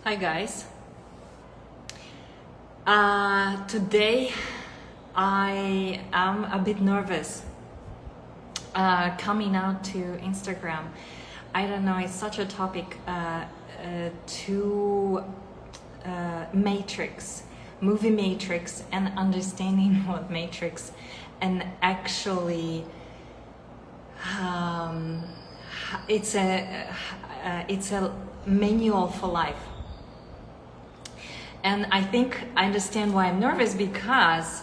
Hi guys. Today I am a bit nervous coming out to Instagram. I don't know, it's such a topic to Matrix, movie Matrix, and understanding what Matrix and actually it's a manual for life. And I think I understand why I'm nervous because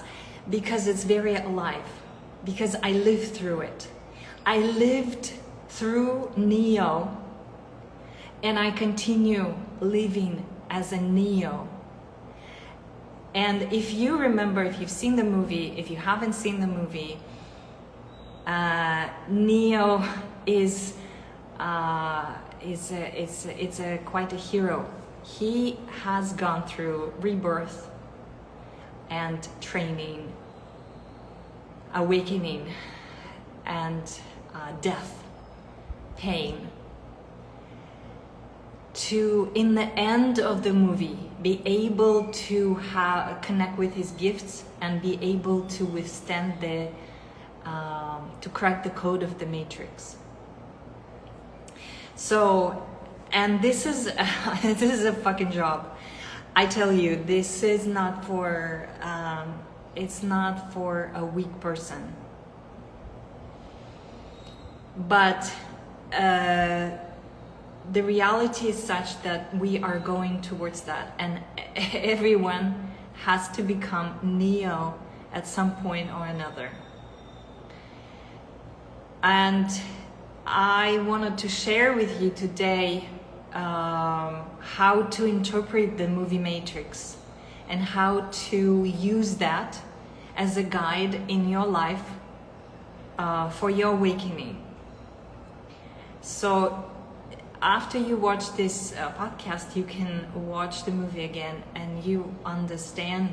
it's very alive, because I lived through it. I lived through Neo, and I continue living as a Neo. And if you remember, if you've seen the movie, if you haven't seen the movie, Neo is quite a hero. He has gone through rebirth and training, awakening, and death, pain, to, in the end of the movie, be able to connect with his gifts and be able to withstand to crack the code of the Matrix. So, and this is a fucking job. I tell you, this is not for it's not for a weak person. But the reality is such that we are going towards that, and everyone has to become Neo at some point or another. And I wanted to share with you today how to interpret the movie Matrix and how to use that as a guide in your life for your awakening. So after you watch this podcast, you can watch the movie again and you understand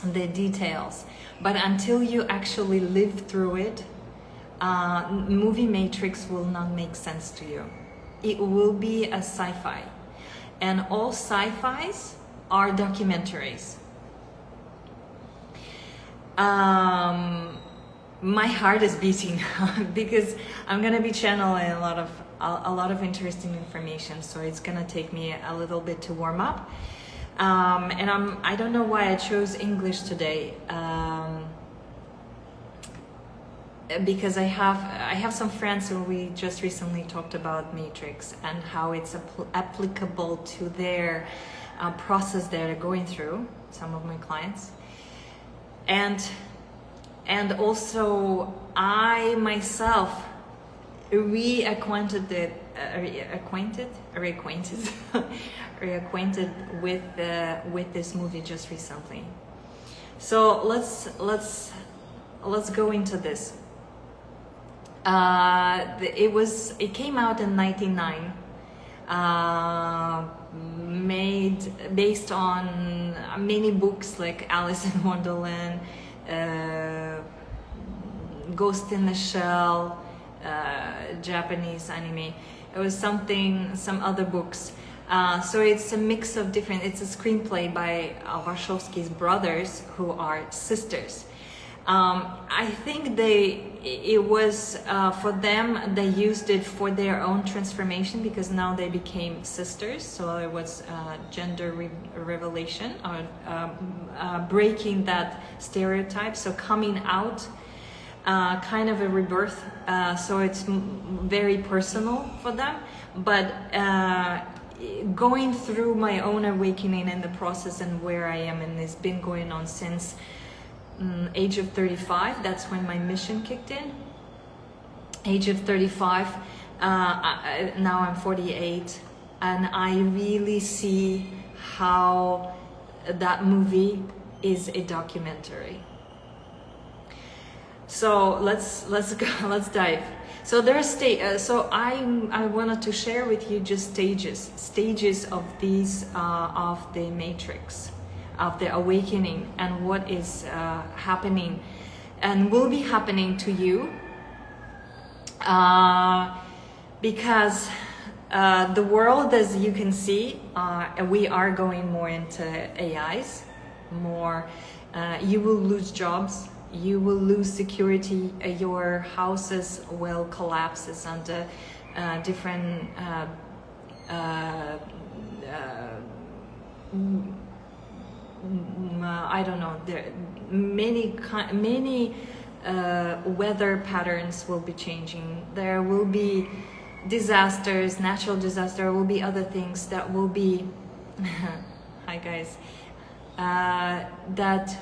the details. But until you actually live through it, movie Matrix will not make sense to you. It will be a sci-fi, and all sci-fis are documentaries. My heart is beating because I'm gonna be channeling a lot of interesting information, so it's gonna take me a little bit to warm up. And I don't know why I chose English today. Because I have some friends who we just recently talked about Matrix and how it's applicable to their process they're going through, some of my clients, and also I myself reacquainted with this movie just recently. So let's go into this. It came out in 1999, based on many books like Alice in Wonderland, Ghost in the Shell, Japanese anime. It was some other books. So it's a mix of different. It's a screenplay by Wachowski's brothers, who are sisters. I think it was for them, they used it for their own transformation, because now they became sisters, so it was gender revelation, or breaking that stereotype, so coming out, kind of a rebirth, so it's very personal for them, but going through my own awakening in the process and where I am, and it's been going on since age of 35. That's when my mission kicked in. Age of 35, now I'm 48, and I really see how that movie is a documentary. So let's go, let's dive. So there's I wanted to share with you just stages of these of the Matrix, of the awakening, and what is happening and will be happening to you, because The world, as you can see, we are going more into AIs, more, you will lose jobs, you will lose security, your houses will collapse under different I don't know, there many weather patterns will be changing. There will be disasters, natural disaster, there will be other things that will be hi guys, that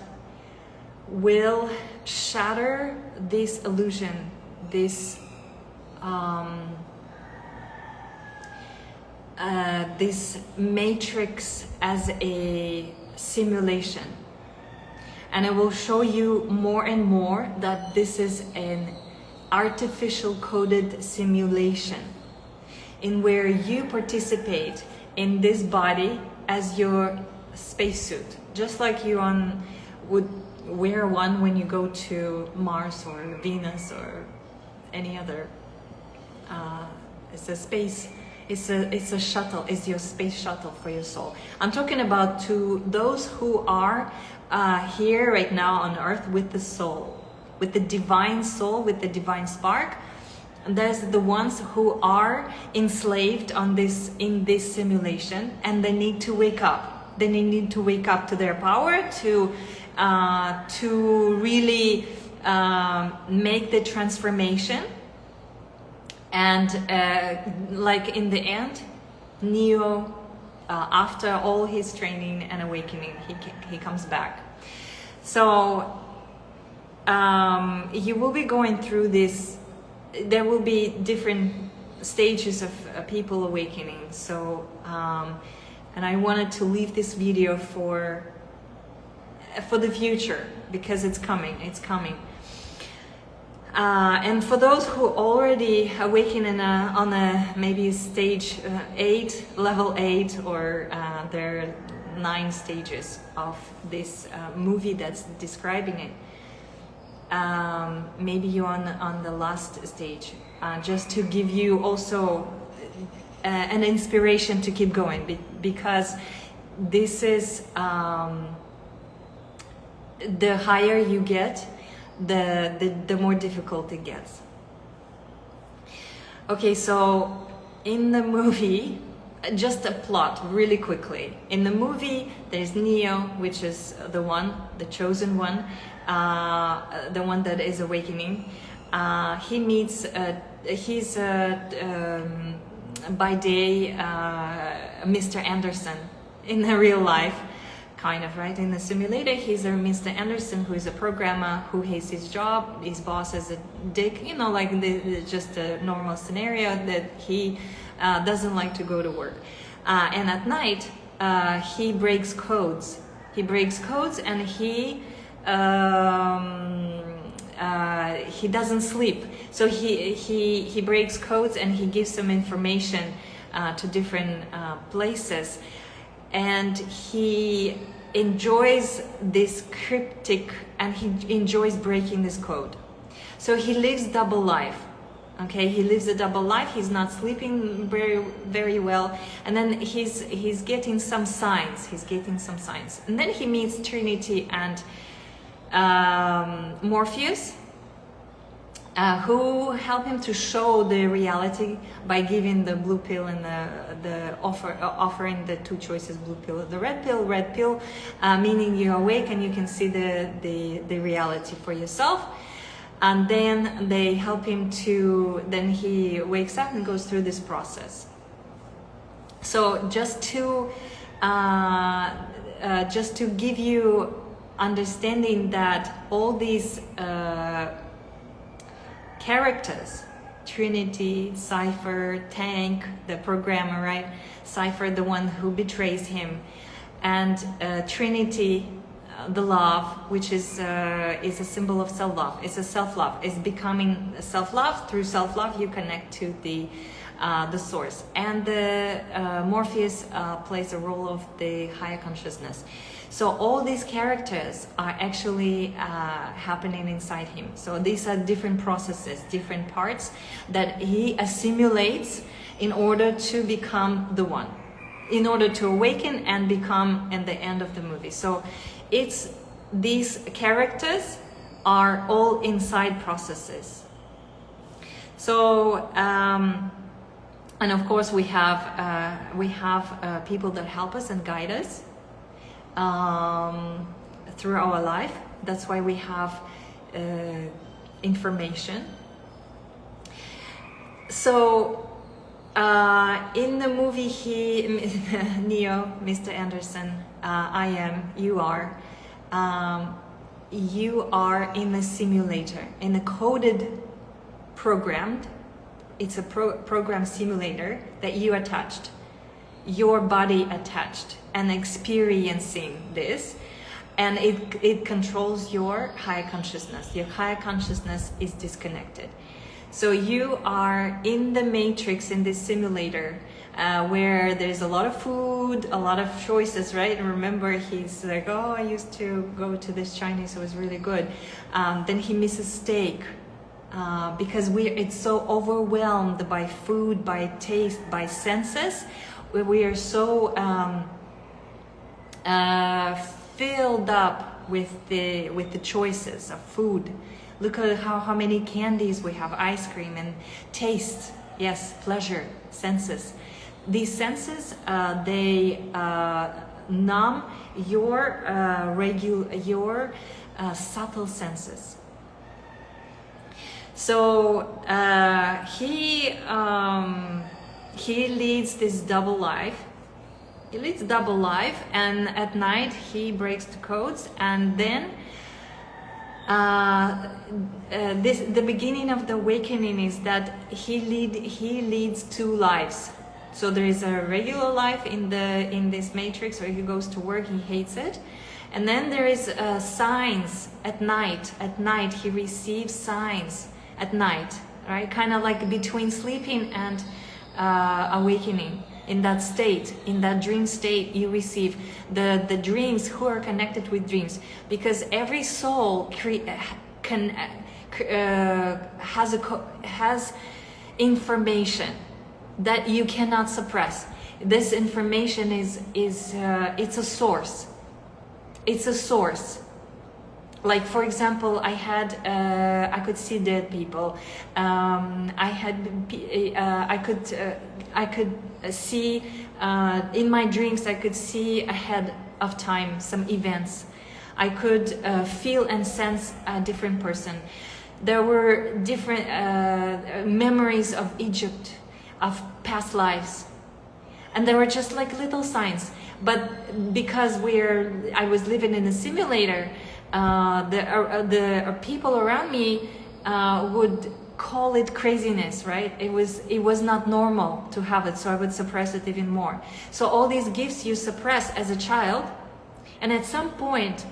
will shatter this illusion, this this matrix as a simulation. And I will show you more and more that this is an artificial coded simulation in where you participate in this body as your spacesuit, just like you would wear one when you go to Mars or Venus or any other. It's a space. It's a shuttle. It's your space shuttle for your soul. I'm talking about to those who are here right now on Earth with the soul, with the divine soul, with the divine spark. And there's the ones who are enslaved in this simulation, and they need to wake up. They need to wake up to their power to really make the transformation. And like in the end, Neo, after all his training and awakening, he comes back. So you will be going through this. There will be different stages of people awakening. So and I wanted to leave this video for the future, because it's coming. It's coming. And for those who already awaken on a maybe stage 8, level 8, or there are 9 stages of this movie that's describing it. Maybe you're on the last stage, just to give you also an inspiration to keep going, because this is the higher you get, the more difficult it gets. Okay, so in the movie, just a plot really quickly. In the movie, there's Neo, which is the chosen one, the one that is awakening. He meets, he's by day Mr. Anderson in the real life. Kind of, right? In the simulator, he's a Mr. Anderson, who is a programmer who hates his job. His boss is a dick, you know, like just a normal scenario that he doesn't like to go to work. And at night, he breaks codes. He breaks codes, and he doesn't sleep. So he breaks codes, and he gives some information to different places. And he enjoys this cryptic, and he enjoys breaking this code. So he lives double life. Okay, he lives a double life. He's not sleeping very well, and then he's getting some signs. And then he meets Trinity and Morpheus, who help him to show the reality by giving the blue pill and offering the 2 choices: blue pill, the red pill, meaning you're awake and you can see the reality for yourself. And then they help him then he wakes up and goes through this process. So just to give you understanding that all these characters, Trinity, Cypher, Tank, the programmer, right? Cypher, the one who betrays him, and Trinity, the love, which is a symbol of self-love. It's a self-love. It's becoming self-love. Through self-love, you connect to the the source, and the Morpheus plays a role of the higher consciousness. So all these characters are actually happening inside him. So these are different processes, different parts that he assimilates in order to become the one, in order to awaken and become at the end of the movie. So it's these characters are all inside processes. So and of course we have people that help us and guide us through our life. That's why we have information. So in the movie, Neo, Mr. Anderson, I am, you are in a simulator, in a coded, programmed. It's a program simulator that you attached, your body attached, and experiencing this, and it controls your higher consciousness. Your higher consciousness is disconnected. So you are in the matrix, in this simulator, where there's a lot of food, a lot of choices, right? And remember, he's like, oh, I used to go to this Chinese, it was really good. Then he misses steak, because it's so overwhelmed by food, by taste, by senses. We are so filled up with the choices of food. Look at how many candies we have, ice cream and taste. Yes, pleasure, senses. These senses, they numb your subtle senses. So he leads this double life. He leads double life, and at night he breaks the codes, and then the beginning of the awakening is that he leads two lives. So there is a regular life in this matrix where he goes to work, he hates it, and then there is signs at night. At night he receives signs at night, right? Kind of like between sleeping and awakening. In that state, in that dream state, you receive the dreams. Who are connected with dreams? Because every soul has information that you cannot suppress. This information is it's a source. It's a source. Like, for example, I could see dead people. I could see in my dreams. I could see ahead of time some events. I could feel and sense a different person. There were different memories of Egypt, of past lives, and they were just like little signs. But because I was living in a simulator. The people around me would call it craziness, right? It was not normal to have it, so I would suppress it even more. So all these gifts you suppress as a child, and at some point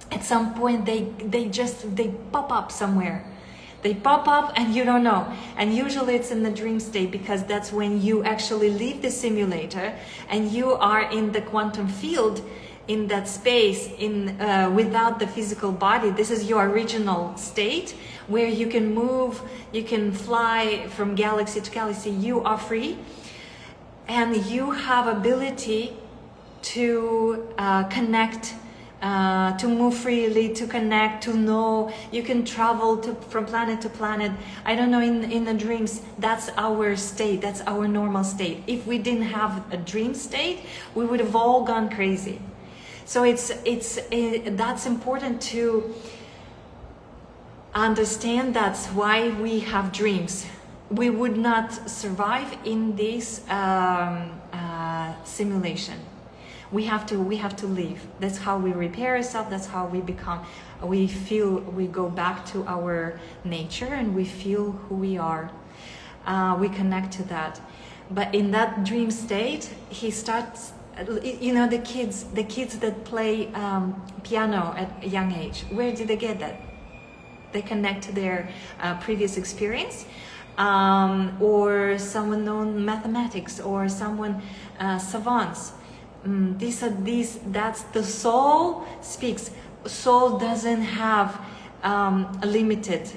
they pop up somewhere. They pop up and you don't know. And usually it's in the dream state, because that's when you actually leave the simulator and you are in the quantum field, in that space, without the physical body. This is your original state, where you can move, you can fly from galaxy to galaxy. You are free, and you have ability to connect, to move freely, to connect, to know. You can travel from planet to planet. I don't know, in the dreams, that's our state, that's our normal state. If we didn't have a dream state, we would have all gone crazy. So that's important to understand. That's why we have dreams. We would not survive in this simulation. We have to live. That's how we repair ourselves. That's how we go back to our nature, and we feel who we are. We connect to that. But in that dream state, he starts. You know, the kids that play piano at a young age, where did they get that? They connect to their previous experience, or someone known mathematics, or someone savants. That's the soul speaks. Soul doesn't have a limited.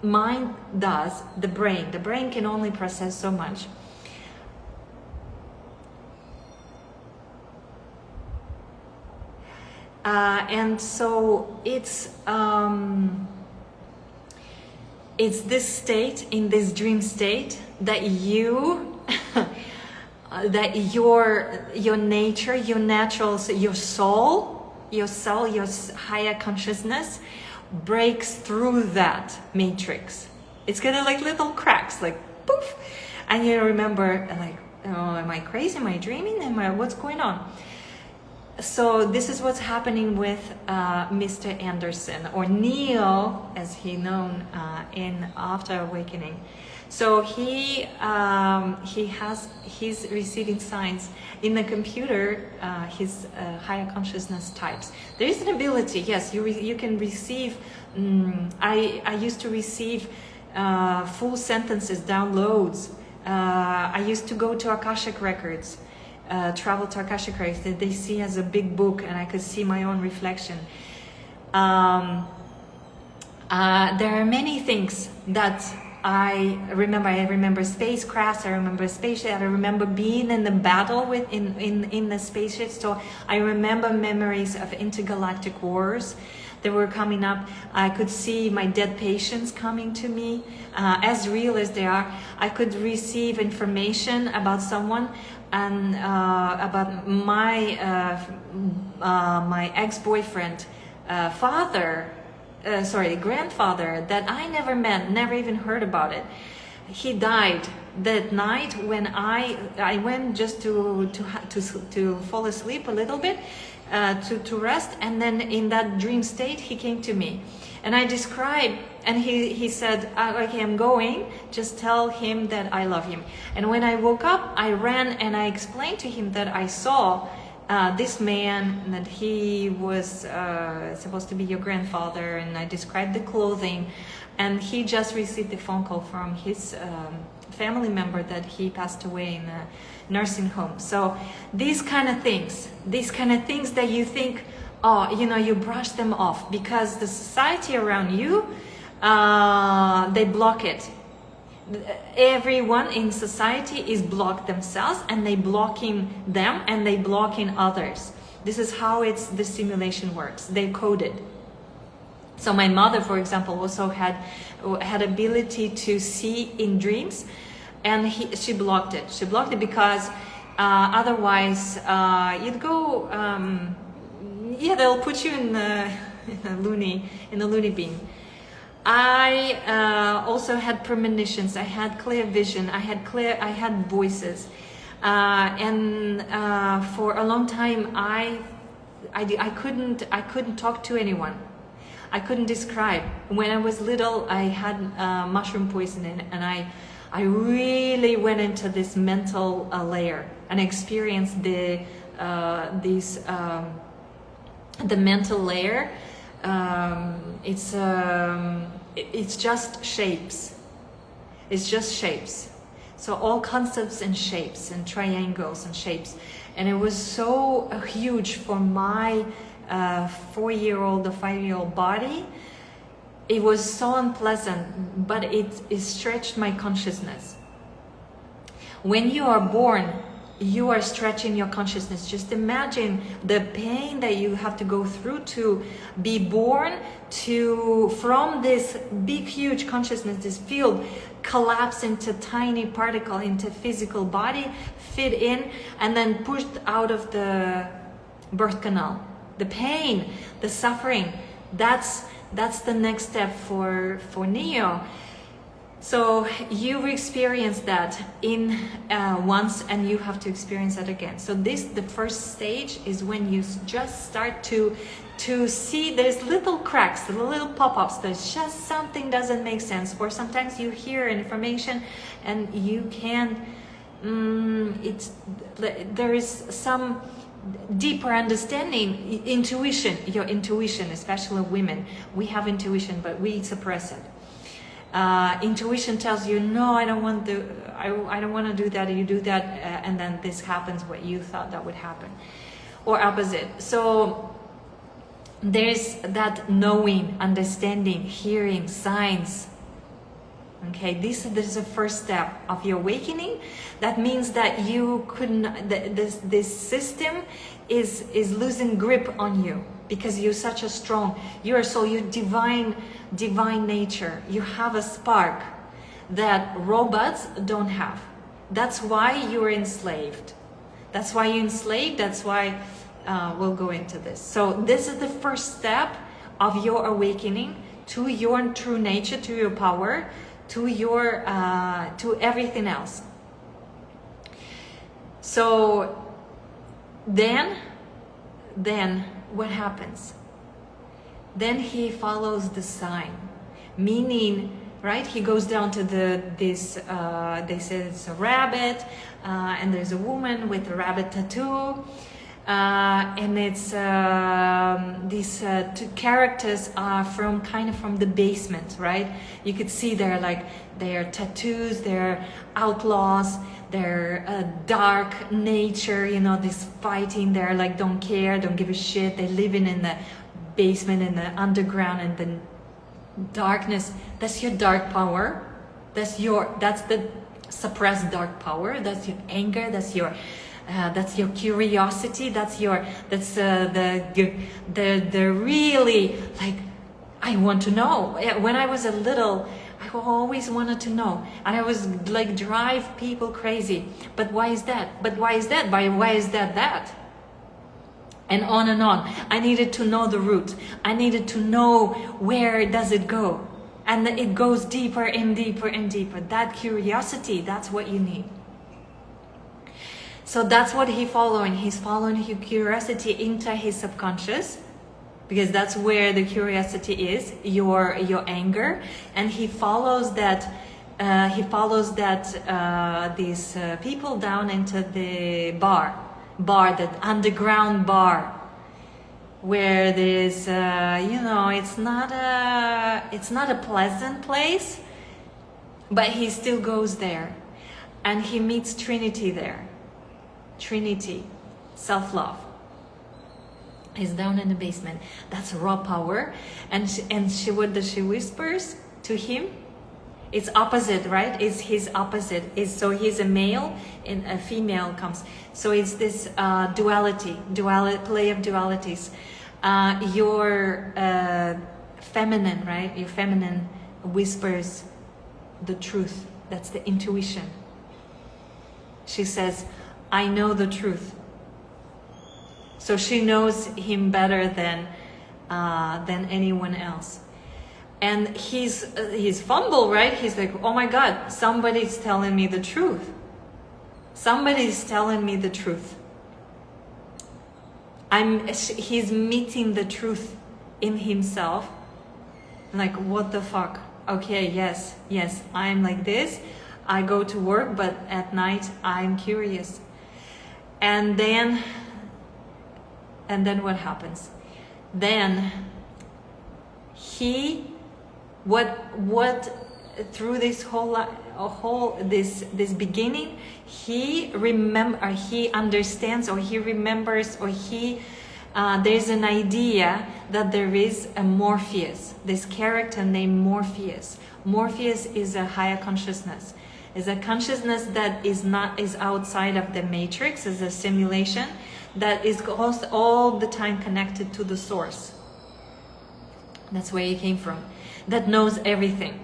Mind does. The brain can only process so much. And so it's this state, in this dream state, that you that your nature, your natural, your soul, your higher consciousness breaks through that matrix. It's gonna like little cracks, like poof, and you remember like, oh, am I crazy? Am I dreaming? What's going on? So this is what's happening with Mr. Anderson, or Neo, as he's known in After Awakening. So he's receiving signs in the computer. His higher consciousness types. There is an ability, yes, you can receive. I used to receive full sentences, downloads. I used to go to Akashic Records. Travel to Akashic Records that they see as a big book, and I could see my own reflection. There are many things that I remember. I remember spacecrafts. I remember spaceships. I remember being in the battle in the spaceships. So I remember memories of intergalactic wars that were coming up. I could see my dead patients coming to me, as real as they are. I could receive information about someone and about my my ex-boyfriend, grandfather that I never met, never even heard about it. He died that night when I went just to fall asleep a little bit, to rest, and then in that dream state he came to me, and I described, and he said, okay, I'm going, just tell him that I love him. And when I woke up, I ran and I explained to him that I saw this man, that he was supposed to be your grandfather, and I described the clothing, and he just received a phone call from his family member that he passed away in a nursing home. So these kind of things that you think, oh, you brush them off because the society around you, they block it. Everyone in society is blocked themselves, and they blocking them, and they blocking others. This is how the simulation works. They coded. So my mother, for example, also had ability to see in dreams, and she blocked it. She blocked it because otherwise you'd go. They'll put you in a loony bin. I also had premonitions. I had clear vision. I had voices, and for a long time I couldn't talk to anyone. I couldn't describe. When I was little, I had mushroom poisoning, and I really went into this mental layer and experienced the mental layer. It's just shapes. It's just shapes. So all concepts and shapes and triangles and shapes. And it was so huge for my 4-year-old or 5-year-old body. It was so unpleasant, but it stretched my consciousness. When you are born, you are stretching your consciousness. Just imagine the pain that you have to go through to be born, from this big, huge consciousness, this field, collapse into tiny particle, into physical body, fit in, and then pushed out of the birth canal. The pain, the suffering, that's the next step for Neo. So you've experienced that in once, and you have to experience that again. So the first stage is when you just start to see there's little cracks, little pop-ups. There's just something doesn't make sense, or sometimes you hear information and you can't. There is some deeper understanding, intuition. Your intuition, especially women, we have intuition, but we suppress it. Intuition tells you, no, I don't want to. I don't want to do that. You do that, and then this happens. What you thought that would happen, or opposite. So there's that knowing, understanding, hearing, signs. Okay, this is the first step of your awakening. That means that you couldn't. This system is losing grip on you because you're such a strong. You divine nature. You have a spark that robots don't have. That's why you're enslaved. That's why you're enslaved. That's why we'll go into this. So this is the first step of your awakening to your true nature, to your power, to your to everything else. So then what happens? Then he follows the sign, meaning, right? He goes down to they say it's a rabbit, and there's a woman with a rabbit tattoo, and it's these two characters are from the basement, right? You could see they're tattoos, they're outlaws, they're dark nature, this fighting. They're like don't care, don't give a shit. They living in the basement, in the underground, and the darkness. That's your dark power. That's the suppressed dark power. That's your anger. That's your curiosity. That's the really, like, I want to know. When I was a little, I always wanted to know, and I was like drive people crazy. But why is that? But why is that? Why is that? And on and on. I needed to know the root. I needed to know where does it go, and it goes deeper and deeper and deeper. That curiosity, that's what you need. So that's what he's following. He's following his curiosity into his subconscious, because that's where the curiosity is, your anger, and he follows that. These people down into the bar, that underground bar, where there's it's not a pleasant place, but he still goes there, and he meets Trinity there. Trinity, self-love. He's down in the basement. That's raw power, and she what does she whispers to him? It's opposite, right? It's his opposite. So he's a male and a female comes. So it's this duality, play of dualities. Your feminine, right? Your feminine whispers the truth. That's the intuition. She says, I know the truth. So she knows him better than anyone else. And he's fumble, right? He's like, oh my God, somebody's telling me the truth. Somebody's telling me the truth. He's meeting the truth in himself. Like, what the fuck? Okay, yes, I'm like this. I go to work, but at night I'm curious. And then what happens? Then through this this beginning, he understands, or he remembers, or there's an idea that there is a Morpheus, this character named Morpheus. Morpheus is a higher consciousness. Is a consciousness that is outside of the matrix, is a simulation that is all the time connected to the source. That's where he came from. That knows everything.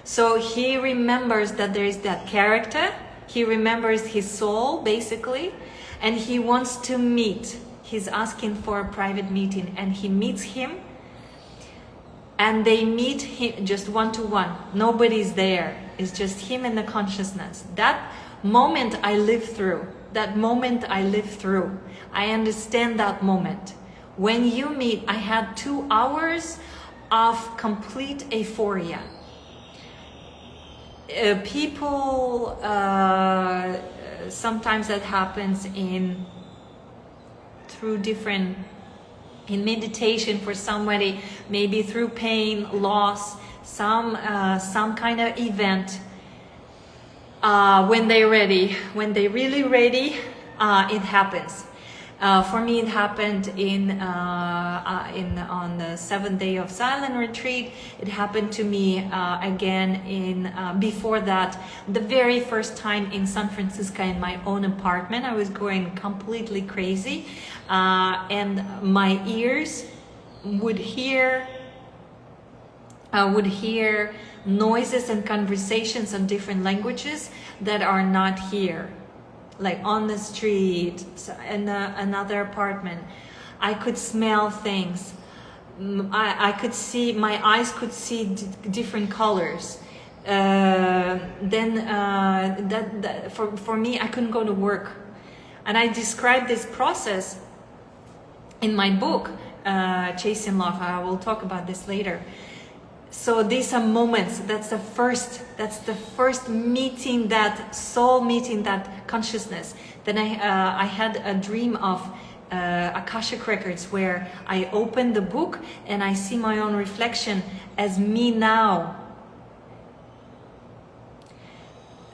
So he remembers that there is that character. He remembers his soul, basically, and he wants to meet. He's asking for a private meeting, and he meets him. And they meet him just one-to-one. Nobody's there. It's just him and the consciousness. That moment I lived through. I understand that moment. When you meet, I had 2 hours of complete euphoria. People, sometimes that happens in meditation for somebody, maybe through pain, loss, some kind of event. When they're ready, when they're really ready, it happens. For me, it happened on the 7th day of silent retreat. It happened to me again before that, the very first time in San Francisco in my own apartment. I was going completely crazy, and my ears would hear noises and conversations in different languages that are not here. Like on the street, in another apartment, I could smell things. I could see, my eyes could see different colors. For me, I couldn't go to work, and I described this process in my book, Chasing Love. I will talk about this later. So these are moments. That's the first meeting, that soul meeting, that consciousness. Then I had a dream of Akashic records where I open the book and I see my own reflection as me now.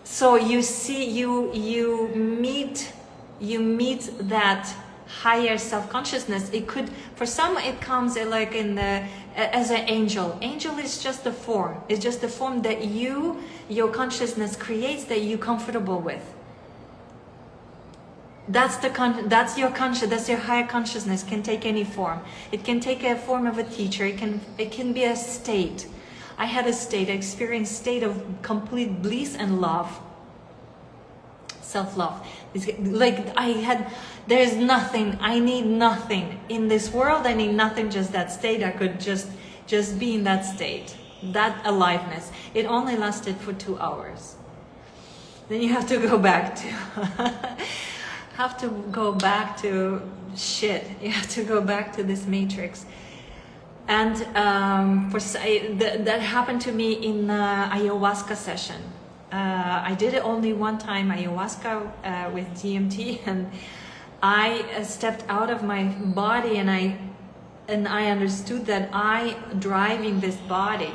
So you see, you meet that higher self-consciousness. It could, for some, it comes like as an angel. Angel is just a form. It's just a form that your consciousness creates, that you're comfortable with. That's your conscious. That's your higher consciousness. Can take any form. It can take a form of a teacher. It can be a state. I had a state. I experienced state of complete bliss and love. Self-love. Like there's nothing, I need nothing in this world. I need nothing, just that state. I could just be in that state, that aliveness. It only lasted for 2 hours. Then you have to go back to shit. You have to go back to this matrix. And that happened to me in ayahuasca session. I did it only one time, ayahuasca with DMT, and I stepped out of my body, and I understood that I driving this body.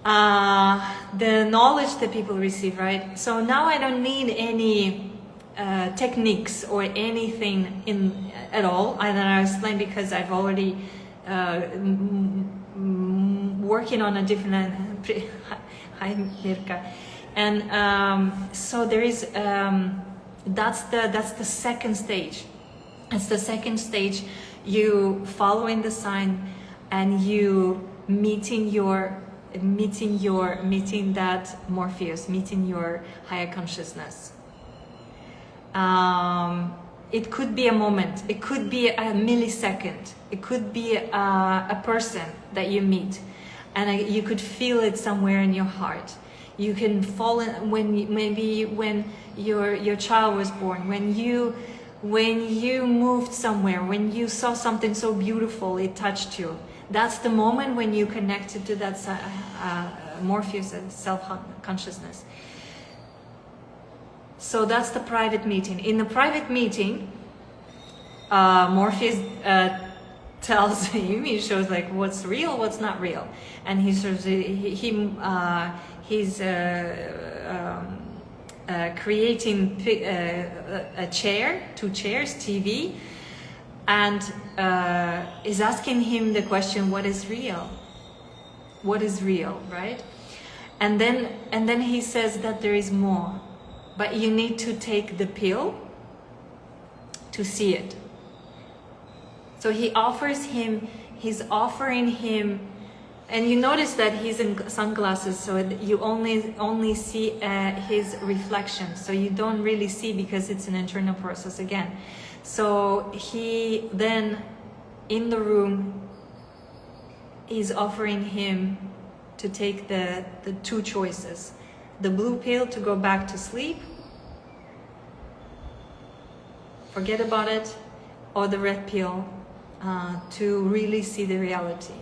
The knowledge that people receive, right? So now I don't need any techniques or anything at all. I don't know, explain, because I've already working on a different. Hi, Mirka. And so there is. That's the second stage. It's the second stage. You following the sign, and you meeting that Morpheus, meeting your higher consciousness. It could be a moment. It could be a millisecond. It could be a person that you meet, and you could feel it somewhere in your heart. You can fall in when your child was born, when you moved somewhere, when you saw something so beautiful, it touched you. That's the moment when you connected to that Morpheus self-consciousness. So that's the private meeting. In the private meeting, Morpheus tells him, he shows like what's real, what's not real, and he shows he's creating a chair, 2 chairs, TV, and is asking him the question, what is real? What is real, right? And then he says that there is more, but you need to take the pill to see it. So he's offering him, and you notice that he's in sunglasses, so you only see his reflection. So you don't really see, because it's an internal process again. So he then, in the room, is offering him to take the 2 choices. The blue pill to go back to sleep, forget about it, or the red pill to really see the reality.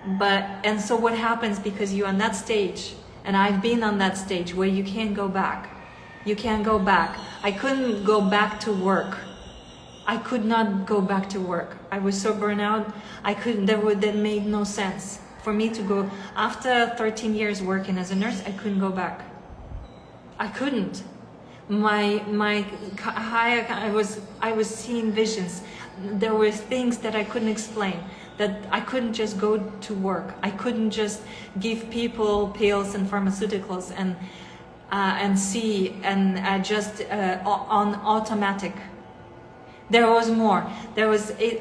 And so what happens, because you're on that stage, and I've been on that stage where you can't go back. You can't go back. I couldn't go back to work. I could not go back to work. I was so burnt out. I couldn't. That made no sense for me to go. After 13 years working as a nurse, I couldn't go back. I couldn't. I was seeing visions. There were things that I couldn't explain. That I couldn't just go to work. I couldn't just give people pills and pharmaceuticals and see and just on automatic. There was more.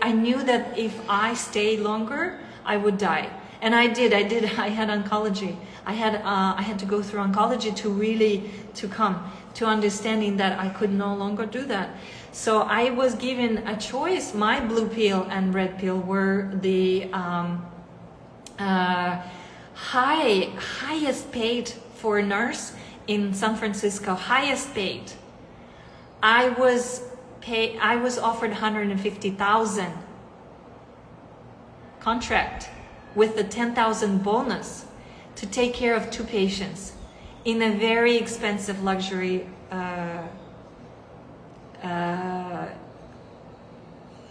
I knew that if I stayed longer, I would die. And I did. I had oncology. I had to go through oncology to come to understanding that I could no longer do that. So I was given a choice. My blue pill and red pill were the highest paid for a nurse in San Francisco. Highest paid. I was offered 150,000 contract with a 10,000 bonus to take care of 2 patients in a very expensive luxury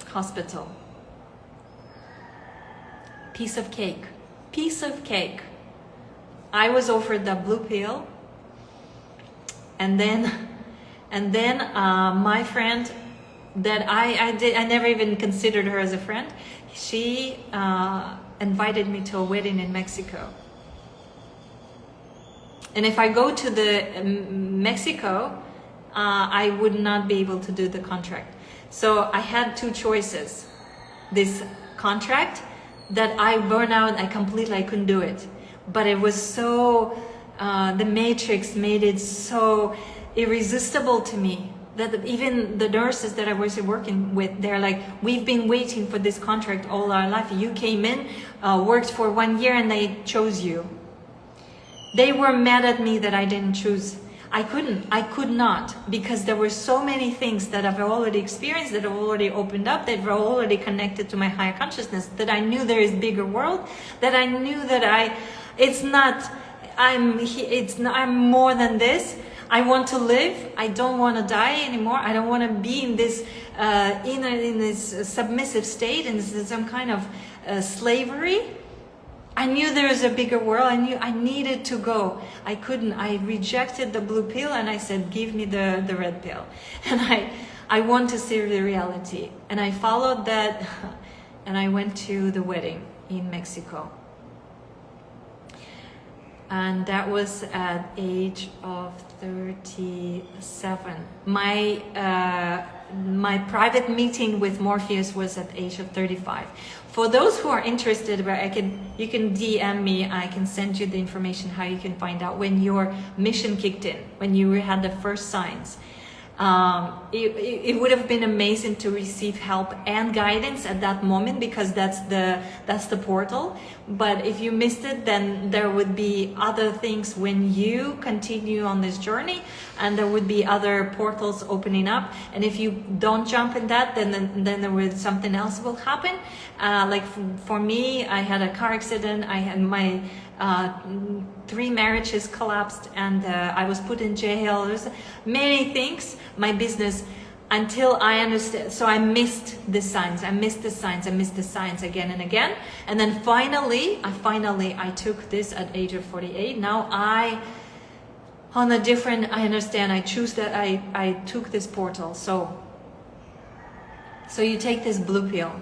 hospital. Piece of cake. I was offered the blue pill, and then my friend that I never even considered her as a friend. She invited me to a wedding in Mexico. And if I go to the Mexico, I would not be able to do the contract. So I had 2 choices. This contract that I burned out, I couldn't do it. But it was so, the matrix made it so irresistible to me that even the nurses that I was working with, they're like, we've been waiting for this contract all our life. You came in, worked for 1 year, and they chose you. They were mad at me that I didn't choose. I could not, because there were so many things that I've already experienced, that have already opened up, that were already connected to my higher consciousness, that I knew there is bigger world, that I knew that I'm more than this. I want to live. I don't want to die anymore. I don't want to be in this in this submissive state, and some kind of slavery. I knew there was a bigger world. I knew I needed to go. I couldn't. I rejected the blue pill, and I said, give me the red pill. And I want to see the reality. And I followed that, and I went to the wedding in Mexico. And that was at age of 37. My private meeting with Morpheus was at the age of 35. For those who are interested, you can DM me. I can send you the information how you can find out when your mission kicked in, when you had the first signs. It would have been amazing to receive help and guidance at that moment, because that's the portal. But if you missed it, then there would be other things when you continue on this journey, and there would be other portals opening up. And if you don't jump in that, then there will something else will happen. Like for me, I had a car accident. I had my 3 marriages collapsed, and I was put in jail. There's many things. My business, until I understand. So I missed the signs. I missed the signs again and again. And then finally, I took this at age of 48. Now I understand. I choose that. I took this portal. So you take this blue pill.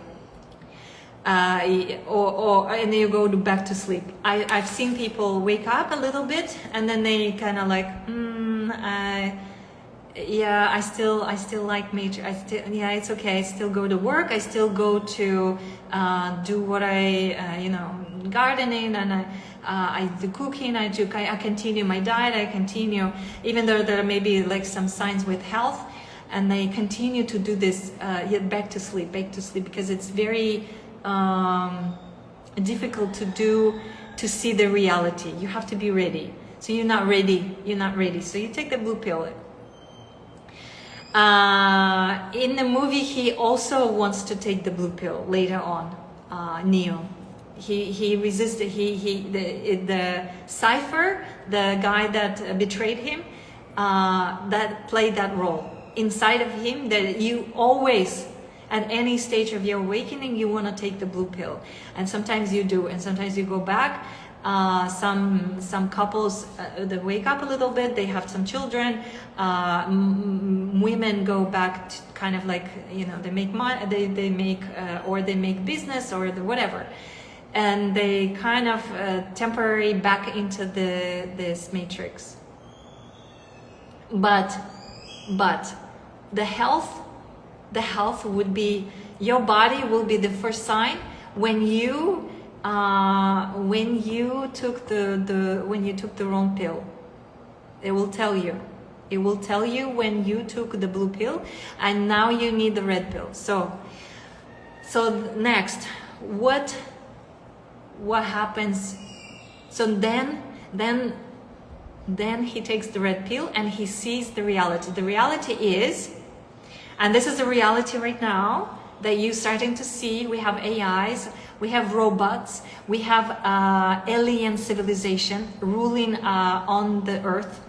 And you go back to sleep. I've seen people wake up a little bit, and then they kind of like, I still like nature. It's okay. I still go to work. I still go to do what gardening, and I do cooking. I continue my diet. I continue, even though there may be like some signs with health, and they continue to do this. Back to sleep, because it's very difficult to see the reality. You have to be ready. So you're not ready. So you take the blue pill. In the movie, he also wants to take the blue pill later on. Neo, he resisted. The Cypher, the guy that betrayed him, that played that role inside of him. That you always At any stage of your awakening, you want to take the blue pill, and sometimes you do, and sometimes you go back. Some couples they wake up a little bit, they have some children. Women go back to kind of like, you know, they make money, they make or they make business or whatever, and they kind of temporary back into this matrix. But the health would be, your body will be the first sign when you took the wrong pill. It will tell you. It will tell you when you took the blue pill and now you need the red pill. So next, what happens? So then he takes the red pill and he sees the reality. The reality is, and this is the reality right now that you're starting to see, we have AIs, we have robots, we have alien civilization ruling on the earth.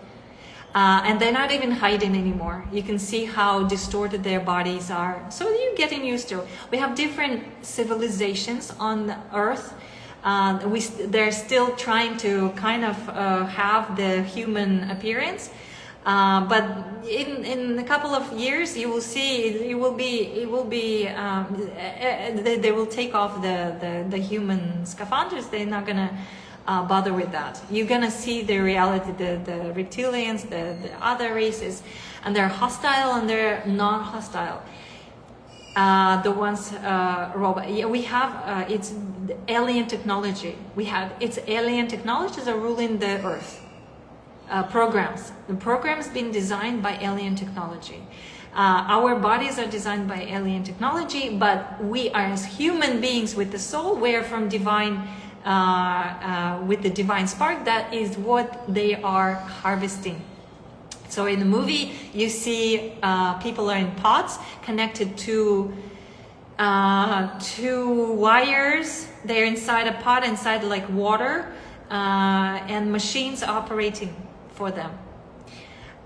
And they're not even hiding anymore. You can see how distorted their bodies are. So you're getting used to it. We have different civilizations on the earth. They're still trying to kind of have the human appearance. But in a couple of years, you will see they will take off the human scaphanders. They're not gonna bother with that. You're gonna see the reality, the reptilians, the other races, and they're hostile and they're non-hostile. The ones robot. Yeah, we have it's alien technology. It's alien technologies are ruling the earth. Programs. The programs been designed by alien technology. Our bodies are designed by alien technology, but we are as human beings with the soul. We are from divine, with the divine spark. That is what they are harvesting. So in the movie, you see people are in pots connected to wires. They're inside a pot, inside like water, and machines operating for them.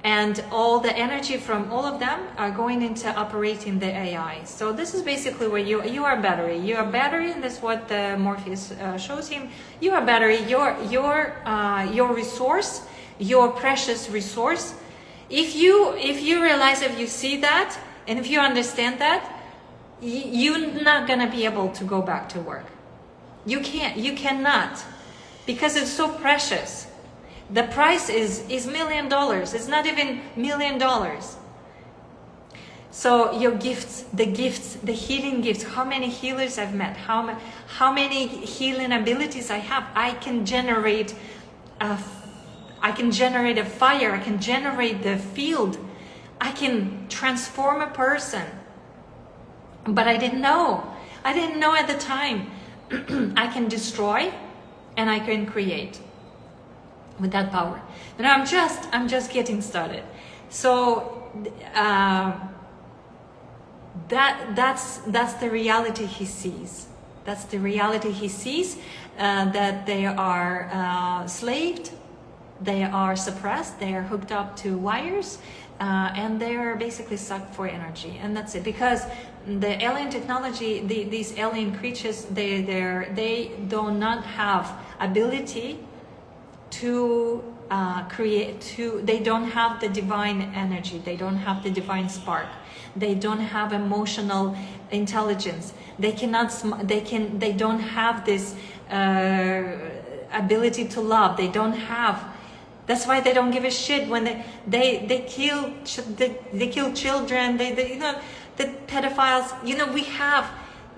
And all the energy from all of them are going into operating the AI. So this is basically where you are a battery. You are a battery, and that's what the Morpheus shows him. You are a battery. Your resource, your precious resource. If you realize, if you see that, and if you understand that, you're not gonna be able to go back to work. You cannot, because it's so precious. The price is $1 million. It's not even $1 million. So your gifts, the healing gifts, how many healers I've met, how many healing abilities I have. I can generate a fire, I can generate the field, I can transform a person. But I didn't know at the time. I can destroy and I can create with that power. And I'm just getting started. So that's the reality he sees. That's the reality he sees, that they are slaved, they are suppressed, they are hooked up to wires, and they are basically sucked for energy, and that's it. Because the alien technology, these alien creatures, they do not have ability to create. They don't have the divine energy. They don't have the divine spark. They don't have emotional intelligence. They cannot. They don't have this ability to love. They don't have. That's why they don't give a shit when they kill children. They you know, the pedophiles. You know,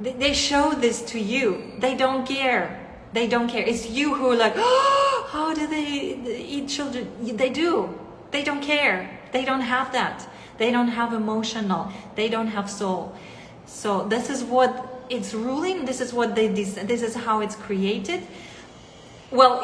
they show this to you. They don't care. They don't care. It's you who are like, oh, how do they eat children? They do. They don't care. They don't have that. They don't have emotional. They don't have soul. So this is what it's ruling. This is what this is how it's created. Well,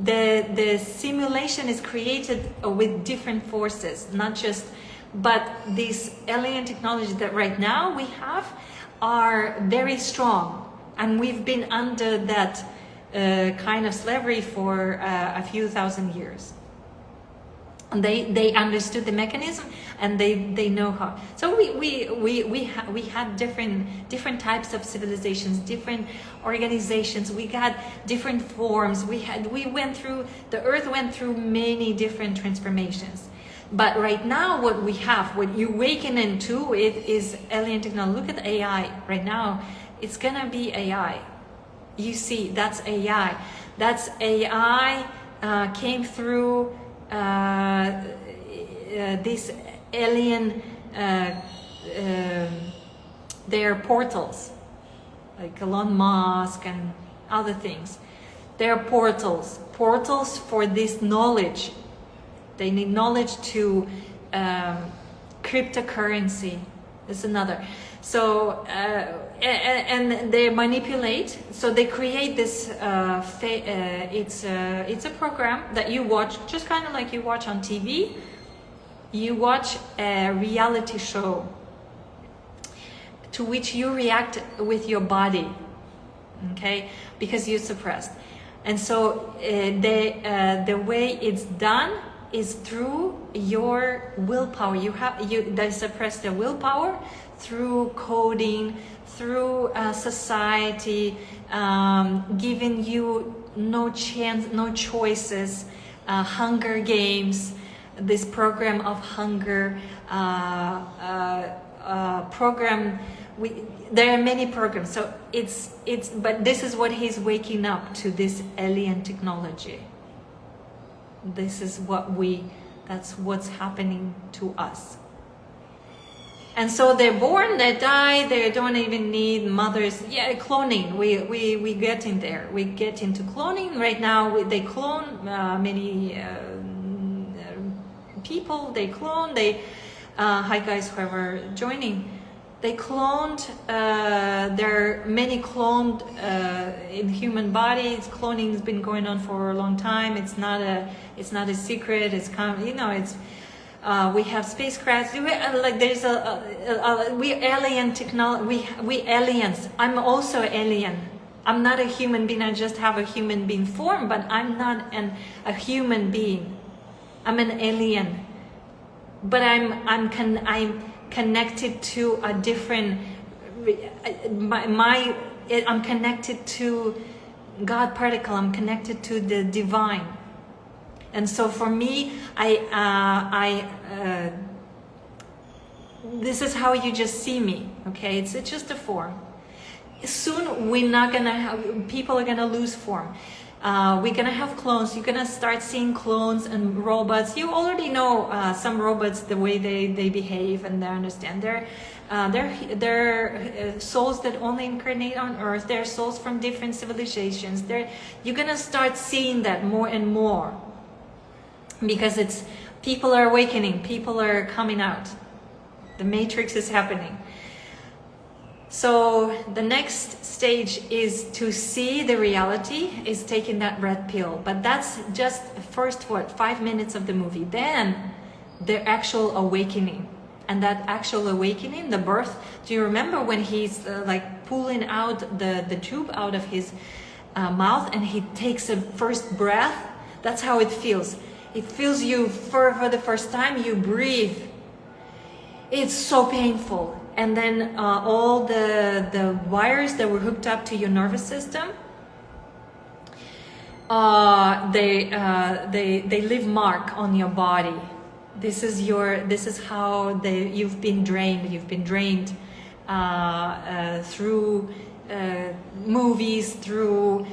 the simulation is created with different forces, not just, but these alien technologies that right now we have are very strong. And we've been under that kind of slavery for a few thousand years. They understood the mechanism, and they know how. So we had different types of civilizations, different organizations. We got different forms. The earth went through many different transformations. But right now, what we have, what you awaken into, it is alien technology. Look at AI right now. It's gonna be AI. You see, that's AI. That's AI came through these alien, their portals, like Elon Musk and other things. They're portals for this knowledge. They need knowledge to cryptocurrency. Is another. So and they manipulate. So they create this. It's a program that you watch, just kind of like you watch on TV. You watch a reality show to which you react with your body, okay? Because you're suppressed, and so the way it's done is through your willpower. They suppress the willpower through coding, through society, giving you no chance, no choices. Hunger Games, this program of hunger program. There are many programs. So but this is what he's waking up to, this alien technology. This is that's what's happening to us. And so they're born, they die, they don't even need mothers. Yeah, cloning, we get in there. We get into cloning right now. They clone many people, hi guys, whoever joining. They cloned, there are many cloned in human bodies. Cloning has been going on for a long time. It's not a secret. It's it's we have spacecrafts. There's we alien technology. We aliens. I'm also alien. I'm not a human being. I just have a human being form, but I'm not a human being. I'm an alien, but I'm connected to a different. I'm connected to God particle. I'm connected to the divine. And so for me, this is how you just see me, okay? It's just a form. Soon we're not gonna have, people are gonna lose form. We're gonna have clones. You're gonna start seeing clones and robots. You already know some robots, the way they behave and they understand. They're souls that only incarnate on Earth. They're souls from different civilizations. You're gonna start seeing that more and more. Because people are awakening, people are coming out. The matrix is happening. So the next stage is to see the reality, is taking that red pill. But that's just first 5 minutes of the movie. Then the actual awakening. And that actual awakening, the birth, do you remember when he's like pulling out the tube out of his mouth and he takes a first breath? That's how it feels. It feels you for the first time, you breathe. It's so painful. And then all the wires that were hooked up to your nervous system, they leave mark on your body. This is how you've been drained. You've been drained through movies, through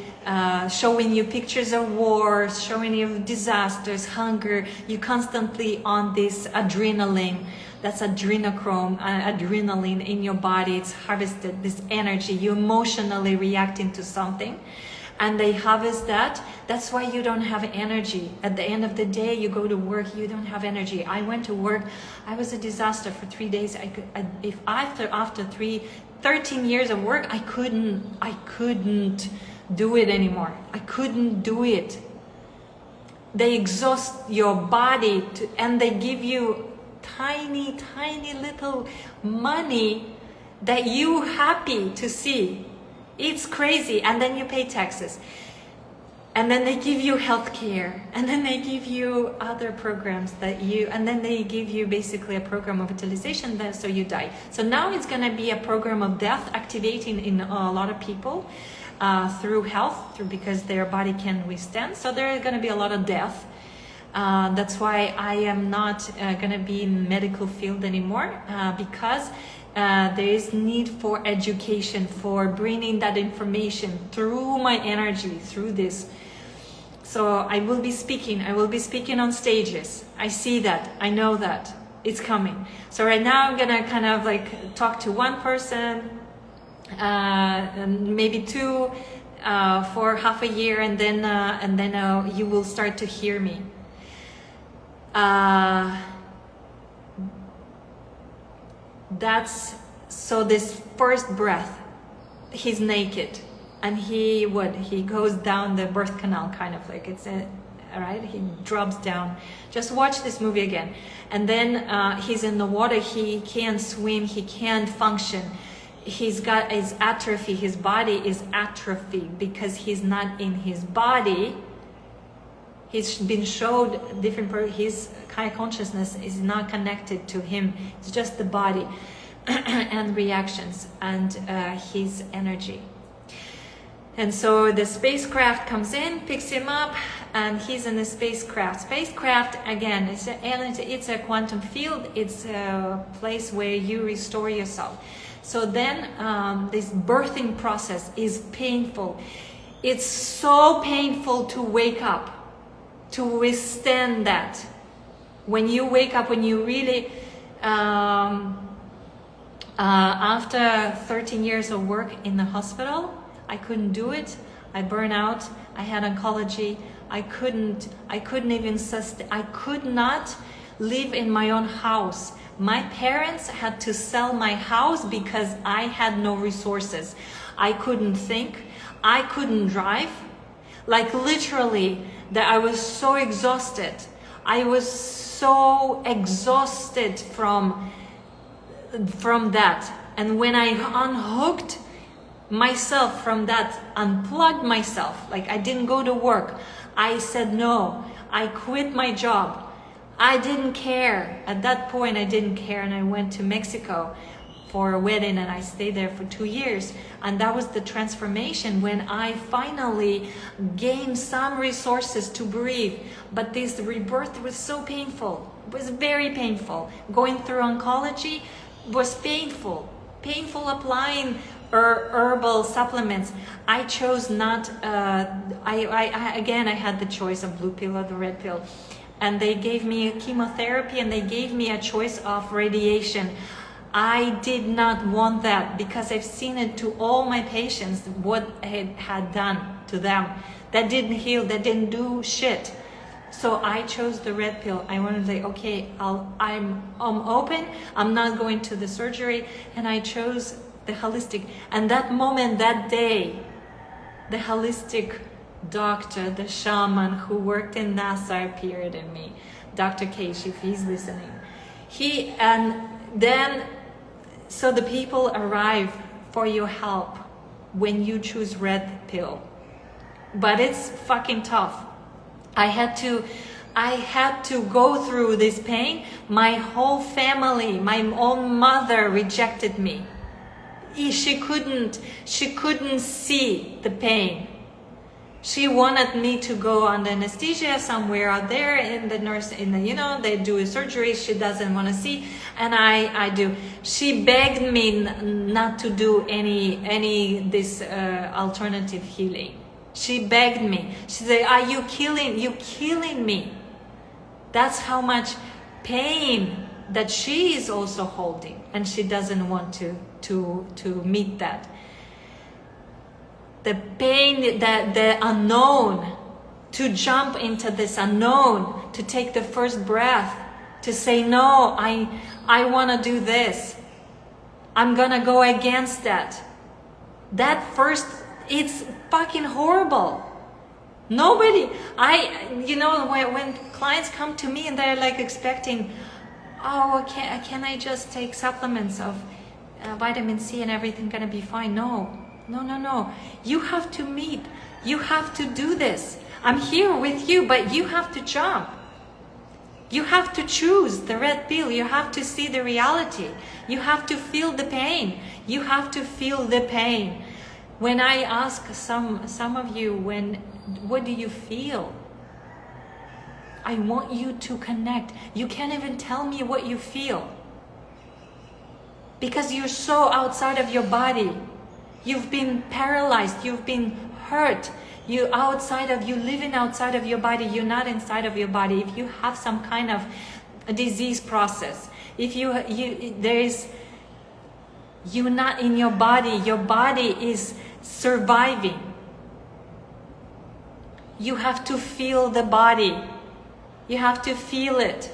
showing you pictures of wars, showing you disasters, hunger. You constantly on this adrenaline. That's adrenaline in your body. It's harvested, this energy. You emotionally reacting to something, and they harvest that. That's why you don't have energy. At the end of the day, you go to work, you don't have energy. I went to work. I was a disaster for 3 days. After 13 years of work, I couldn't do it anymore. I couldn't do it. They exhaust your body and they give you tiny little money that you happy to see. It's crazy. And then you pay taxes. and then they give you healthcare, and then they give you other programs and then they give you basically a program of utilization, then so you die. So now it's going to be a program of death activating in a lot of people through health, because their body can withstand. So there's going to be a lot of death. That's why I am not going to be in medical field anymore, because there is need for education, for bringing that information through my energy, through this. So I will be speaking on stages. I see that, I know that, it's coming. So right now I'm gonna kind of like talk to one person, and maybe two, for half a year, and then you will start to hear me. That's so this first breath, he's naked, and he goes down the birth canal, kind of like right, he drops down. Just watch this movie again. And then he's in the water, he can't swim, he can't function, he's got his atrophy, his body is atrophied because he's not in his body. He's been showed different, his high consciousness is not connected to him. It's just the body and reactions and his energy. And so the spacecraft comes in, picks him up, and he's in the spacecraft. Spacecraft, again, it's a quantum field. It's a place where you restore yourself. So then this birthing process is painful. It's so painful to wake up, to withstand that. When you wake up, when you really, after 13 years of work in the hospital, I couldn't do it. I burned out. I had oncology. I couldn't even I could not live in my own house. My parents had to sell my house because I had no resources. I couldn't think. I couldn't drive. Like literally, that I was so exhausted. I was so exhausted from that. And when I unhooked myself from that, unplugged myself, like I didn't go to work, I said no, I quit my job. I didn't care. At that point, I didn't care, and I went to Mexico for a wedding, and I stayed there for 2 years. And that was the transformation when I finally gained some resources to breathe. But this rebirth was so painful. It was very painful. Going through oncology was painful. Painful applying herbal supplements. I chose not, I had the choice of blue pill or the red pill. And they gave me a chemotherapy, and they gave me a choice of radiation. I did not want that because I've seen it to all my patients, what it had done to them. That didn't heal, that didn't do shit. So I chose the red pill. I wanted to say, okay, I'm open, I'm not going to the surgery, and I chose the holistic. And that moment, that day, the holistic doctor, the shaman who worked in NASA appeared in me, Dr. Keish, if he's listening. So the people arrive for your help when you choose red pill. But it's fucking tough. I had to go through this pain. My whole family, my own mother rejected me. She couldn't see the pain. She wanted me to go under anesthesia somewhere out there in the nurse, they do a surgery. She doesn't want to see, and I do. She begged me not to do any this alternative healing. She begged me. She said, "Are you killing me?" That's how much pain that she is also holding, and she doesn't want to meet that. The pain, the unknown, to jump into this unknown, to take the first breath, to say, no, I want to do this. I'm going to go against that. That first, it's fucking horrible. Nobody, when clients come to me and they're like expecting, oh, can I just take supplements of vitamin C and everything going to be fine? No. You have to meet. You have to do this. I'm here with you, but you have to jump. You have to choose the red pill. You have to see the reality. You have to feel the pain. You have to feel the pain. When I ask some of you, what do you feel? I want you to connect. You can't even tell me what you feel, because you're so outside of your body. You've been paralyzed. You've been hurt. You're living outside of your body. You're not inside of your body. If you have some kind of a disease process, if you're not in your body is surviving. You have to feel the body. You have to feel it.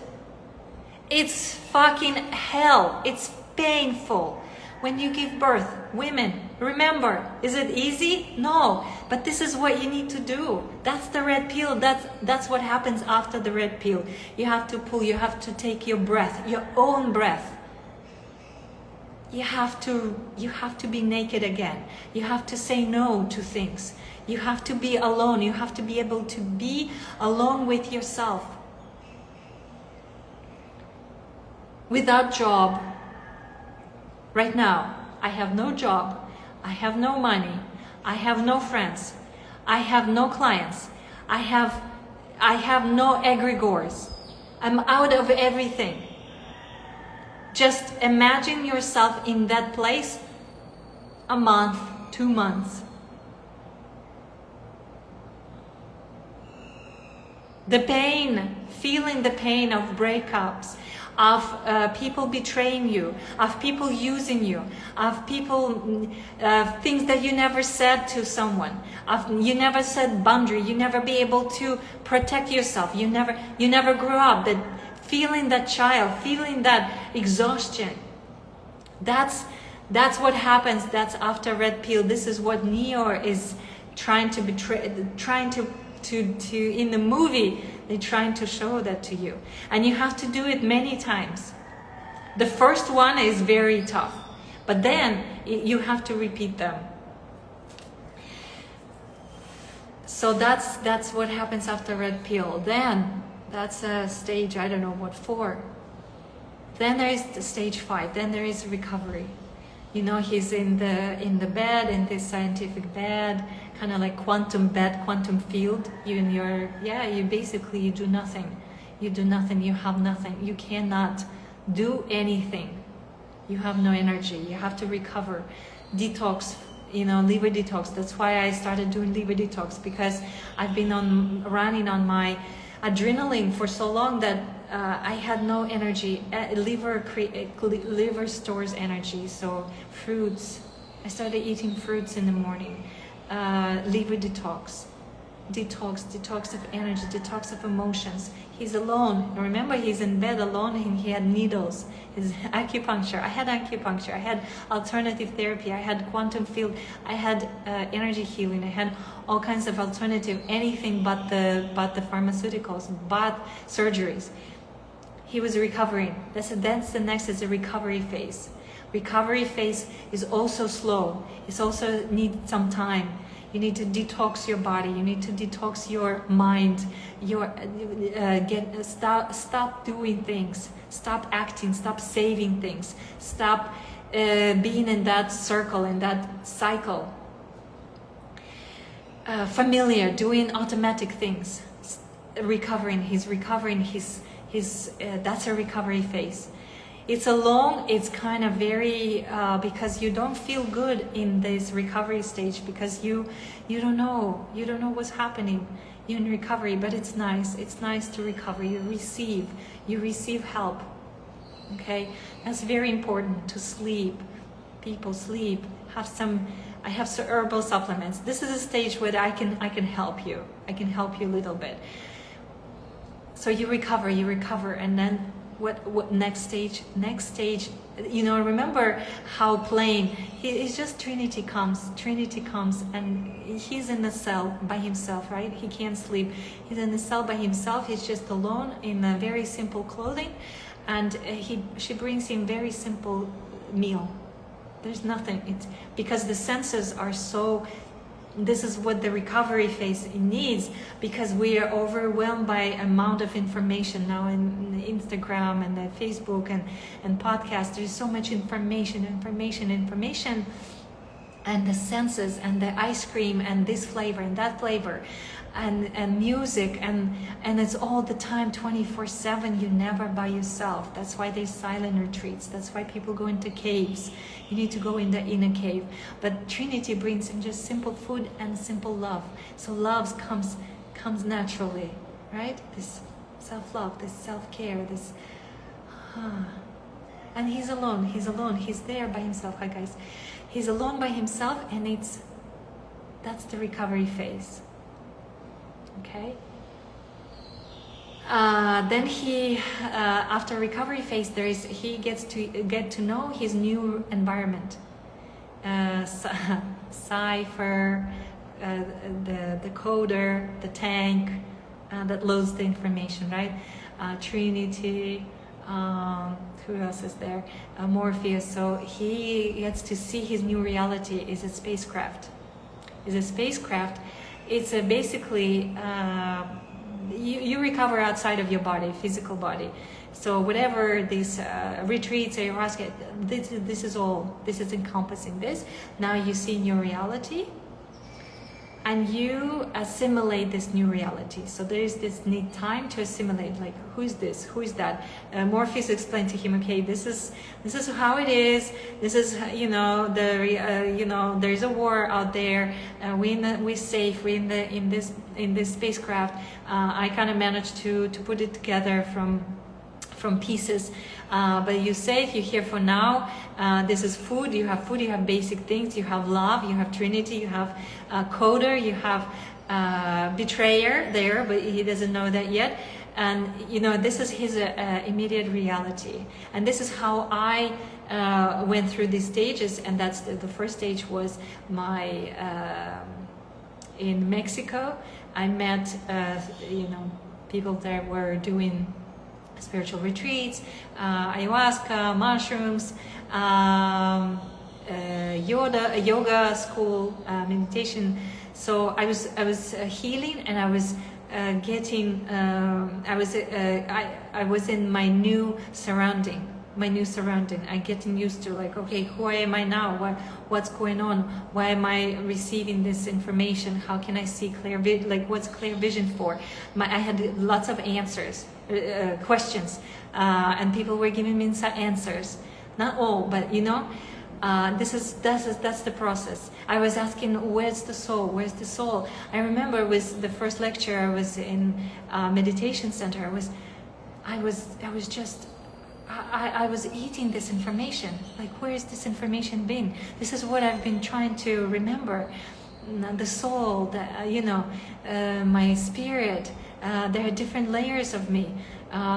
It's fucking hell. It's painful. When you give birth, women, remember, is it easy? No, but this is what you need to do. That's the red pill. That's what happens after the red pill. You have to pull, you have to take your breath, your own breath. You have to be naked again. You have to say no to things. You have to be alone. You have to be able to be alone with yourself. Without job. Right now, I have no job, I have no money, I have no friends, I have no clients, I have no egregores. I'm out of everything. Just imagine yourself in that place a month, 2 months. The pain, feeling the pain of breakups, of people betraying you, of people using you, of people, things that you never said to someone, you never set boundary, you never be able to protect yourself, you never grew up, that feeling that child, feeling that exhaustion. That's what happens. That's after red pill. This is what Neo is trying to in the movie. They're trying to show that to you, and you have to do it many times. The first one is very tough, but then you have to repeat them. So that's what happens after red pill. Then that's a stage, I don't know what for. Then there is the stage 5. Then there is recovery. You know, he's in the bed, in this scientific bed, kind of like quantum bed, quantum field. You basically you do nothing. You do nothing. You have nothing. You cannot do anything. You have no energy. You have to recover, detox. You know, liver detox. That's why I started doing liver detox, because I've been running on my adrenaline for so long that I had no energy. Liver stores energy. So fruits. I started eating fruits in the morning. Liver detox of energy, detox of emotions. He's alone. Remember, he's in bed alone, and he had needles. His acupuncture. I had acupuncture. I had alternative therapy. I had quantum field. I had energy healing. I had all kinds of alternative, anything but the pharmaceuticals, but surgeries. He was recovering. That's the next is the recovery phase. Recovery phase is also slow. It also needs some time. You need to detox your body. You need to detox your mind. Stop doing things. Stop acting. Stop saving things. Stop being in that circle, in that cycle. Familiar, doing automatic things. Recovering. He's recovering. That's a recovery phase. It's it's kind of very, because you don't feel good in this recovery stage, because you don't know what's happening. You're in recovery, but it's nice to recover. You receive help. Okay, that's very important. To sleep, people sleep. I have some herbal supplements. This is a stage where I can help you. I can help you a little bit. So you recover, and then what next stage? You know, remember how plain it's just Trinity comes, and he's in the cell by himself, right? He can't sleep. He's in the cell by himself. He's just alone in a very simple clothing, and she brings him very simple meal. There's nothing. It's because the senses are so This is what the recovery phase needs, because we are overwhelmed by amount of information now in Instagram and the Facebook and podcasts. There's so much information, and the senses and the ice cream and this flavor and that flavor and music and it's all the time, 24/7. You're never by yourself. That's why there's silent retreats. That's why people go into caves. You need to go in the inner cave. But Trinity brings in just simple food and simple love. So love comes naturally, right? This self-love, this self-care, this and he's alone. He's there by himself. Hi guys. He's alone by himself, and that's the recovery phase. Okay. Then he, after recovery phase, he gets to get to know his new environment. Cipher, the coder, the tank that loads the information, right? Trinity. Who else is there? Morpheus. So he gets to see his new reality is a spacecraft. It's basically you recover outside of your body, physical body. So whatever these retreats, ayahuasca, this is encompassing this. Now you see in your reality, and you assimilate this new reality. So there is this need time to assimilate, like, who is this, who is that? Morpheus explained to him, okay, this is how it is. This is, there's a war out there. We're safe. We're in this spacecraft. I kind of managed to put it together from pieces, but you're safe, you're here for now. This is food, you have basic things, you have love, you have Trinity, you have coder, you have betrayer there, but he doesn't know that yet. And this is his immediate reality, and this is how I went through these stages. And that's the first stage was my in Mexico. I met people that were doing spiritual retreats, ayahuasca, mushrooms, yoga school, meditation. So I was healing, and I was getting. I was in my new surrounding. I'm getting used to, like, okay, who am I now? What's going on? Why am I receiving this information? How can I see clear vision? Like, what's clear vision for? I had lots of answers, questions, and people were giving me answers. Not all, but that's the process. I was asking, where's the soul? Where's the soul? I remember with the first lecture, I was in meditation center. I was eating this information. Like, where is this information been? This is what I've been trying to remember. The soul, my spirit. There are different layers of me.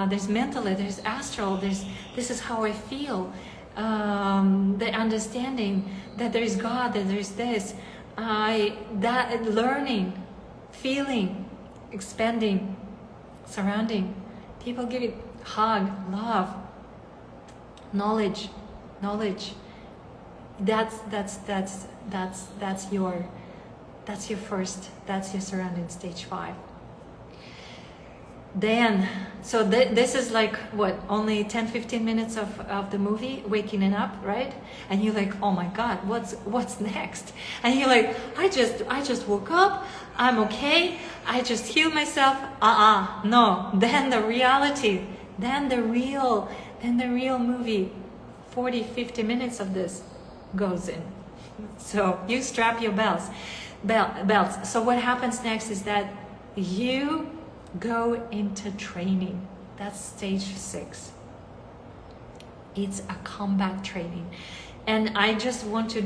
There's mental, there's astral. This is how I feel. The understanding that there is God, that there is this. That learning, feeling, expanding, surrounding. People give it hug, love. Knowledge. That's your surrounding, stage 5. Then, so this is like what, only 10-15 minutes of the movie, waking up, right? And you're like, oh my God, what's next? And you're like, I just woke up, I'm okay, I just healed myself. No. Then the reality, then the real movie, 40-50 minutes of this goes in. So you strap your belts. So what happens next is that you go into training. That's stage 6. It's a combat training, and I just want to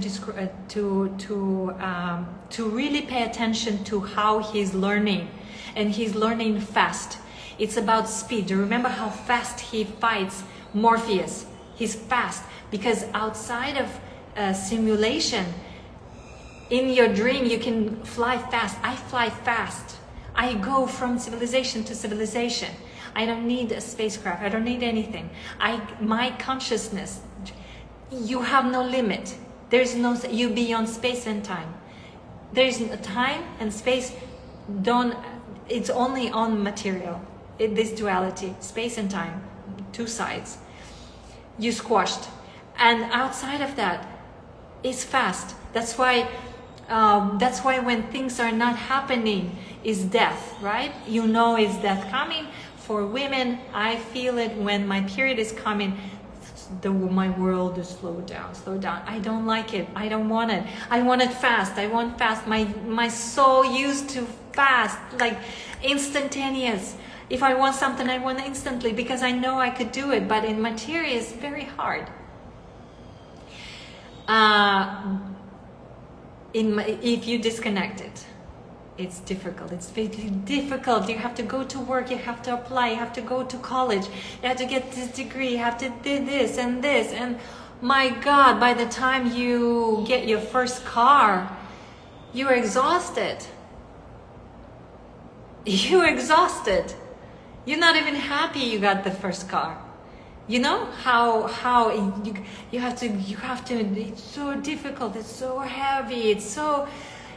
really pay attention to how he's learning, and he's learning fast. It's about speed. Do you remember how fast he fights Morpheus? He's fast because outside of simulation, in your dream you can fly fast. I fly fast. I go from civilization to civilization. I don't need a spacecraft. I don't need anything. My consciousness, you have no limit. There's no, you beyond space and time. There's a time and space. Don't. It's only on material. This duality, space and time, two sides. You squashed, and outside of that, it's fast. That's why when things are not happening, is death, right? You know, it's death coming. For women, I feel it when my period is coming. My world is slow down. I don't like it. I don't want it. I want it fast. I want fast. My soul used to fast, like instantaneous. If I want something, I want it instantly because I know I could do it. But in material, it's very hard. If you disconnect it, it's difficult. It's very difficult. You have to go to work. You have to apply. You have to go to college. You have to get this degree. You have to do this and this. And my God, by the time you get your first car, you're exhausted. You're exhausted. You're not even happy you got the first car. You know how you have to. It's so difficult. It's so heavy. It's so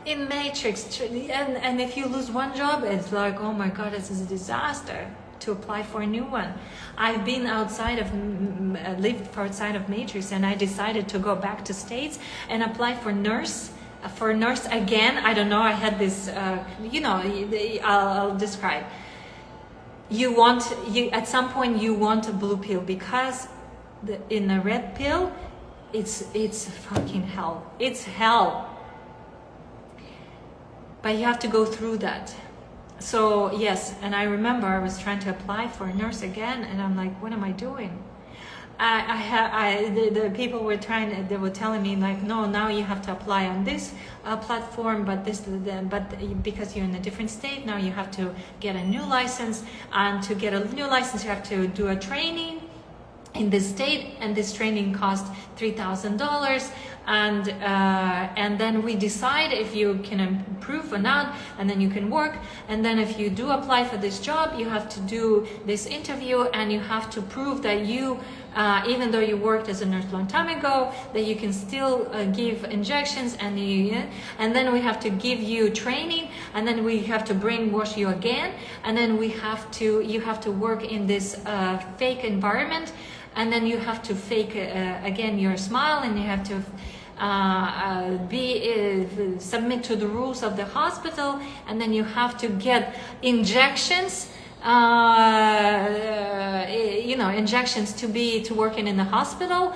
in matrix. And if you lose one job, it's like, oh my God, this is a disaster. To apply for a new one. I've been lived outside of matrix, and I decided to go back to States and apply for nurse again. I don't know. I had this. I'll describe. At some point you want a blue pill because in a red pill it's fucking hell. It's hell. But you have to go through that. So yes, and I remember I was trying to apply for a nurse again, and I'm like, what am I doing? The people were they were telling me like, no, now you have to apply on this platform, but because you're in a different state, now you have to get a new license, and to get a new license you have to do a training in this state, and this training cost $3,000, and then we decide if you can improve or not, and then you can work, and then if you do apply for this job, you have to do this interview, and you have to prove that you even though you worked as a nurse a long time ago, that you can still give injections, and then we have to give you training, and then we have to brainwash you again, and then you have to work in this fake environment, and then you have to fake again your smile, and you have to submit to the rules of the hospital, and then you have to get injections. Injections to working in the hospital,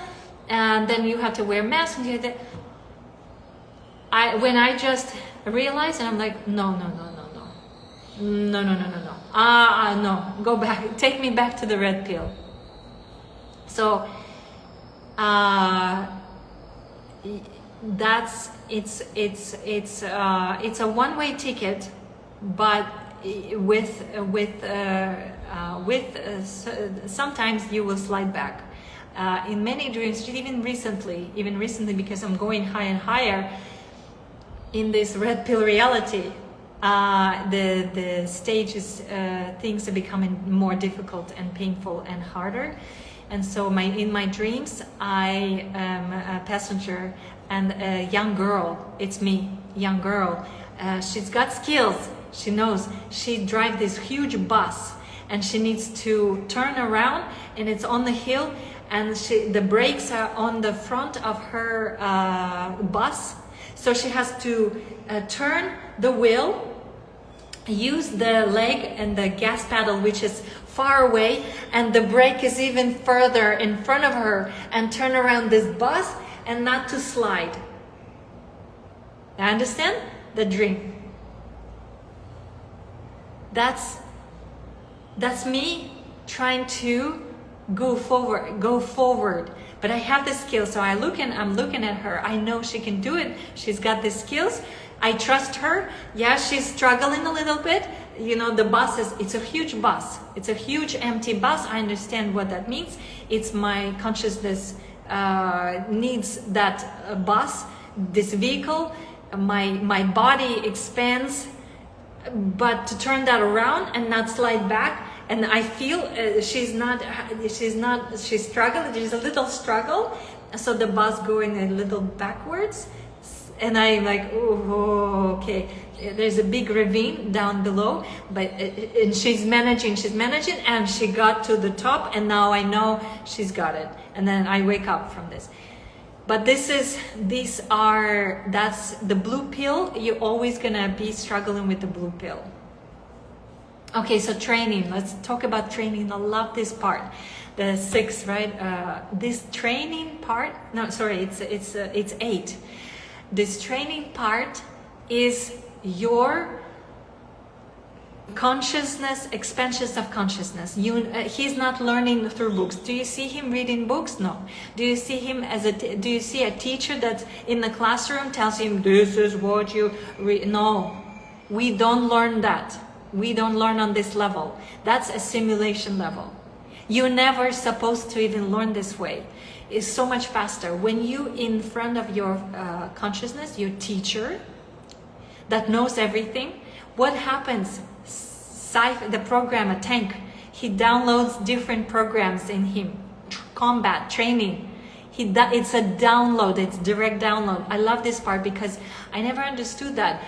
and then you have to wear masks. When I just realized, and I'm like, no, go back, take me back to the red pill. So it's a one-way ticket, but sometimes you will slide back. In many dreams, even recently, because I'm going higher and higher in this red pill reality, the stages, things are becoming more difficult and painful and harder. And so in my dreams, I am a passenger, and a young girl, it's me, young girl, she's got skills. She knows. She drives this huge bus, and she needs to turn around, and it's on the hill, and the brakes are on the front of her bus, so she has to turn the wheel, use the leg and the gas pedal, which is far away, and the brake is even further in front of her, and turn around this bus and not to slide. I understand the dream. That's me trying to go forward. But I have the skills, so I'm looking at her. I know she can do it. She's got the skills. I trust her. Yeah, she's struggling a little bit. The bus it's a huge bus. It's a huge empty bus. I understand what that means. It's my consciousness needs that bus, this vehicle. My body expands, but to turn that around and not slide back, and I feel she's struggling. There's a little struggle, so the bus going a little backwards, and I'm like, oh, okay. There's a big ravine down below, but and she's managing, and she got to the top, and now I know she's got it. And then I wake up from this. But that's the blue pill. You're always gonna be struggling with the blue pill. Okay, so training. Let's talk about training. I love this part. The 6, right? This training part. No, sorry, it's 8. This training part is your consciousness, expansion of consciousness. He's not learning through books. Do you see him reading books? No. Do you see him do you see a teacher that in the classroom tells him this is what you read? No. We don't learn that. We don't learn on this level. That's a simulation level. You're never supposed to even learn this way. It's so much faster. When you in front of your consciousness, your teacher that knows everything, what happens? The programmer, Tank, he downloads different programs in him. Combat, training. It's a download, it's direct download. I love this part because I never understood that.